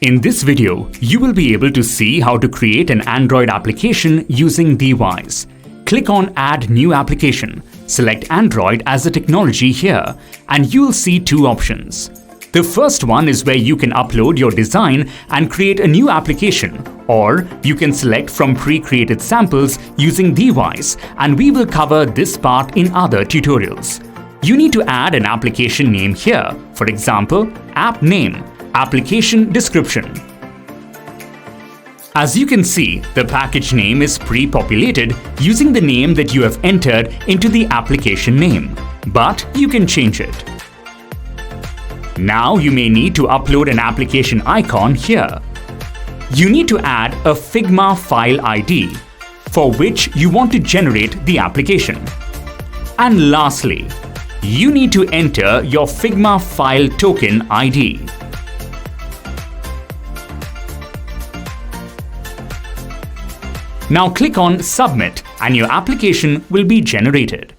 In this video, you will be able to see how to create an Android application using DhiWise. Click on Add New Application, select Android as the technology here, and you'll see two options. The first one is where you can upload your design and create a new application, or you can select from pre-created samples using DhiWise, and we will cover this part in other tutorials. You need to add an application name here, for example, app name, application description. As you can see, the package name is pre-populated using the name that you have entered into the application name, but you can change it. Now you may need to upload an application icon here. You need to add a Figma file ID, for which you want to generate the application. And lastly, you need to enter your Figma file token ID. Now click on Submit and your application will be generated.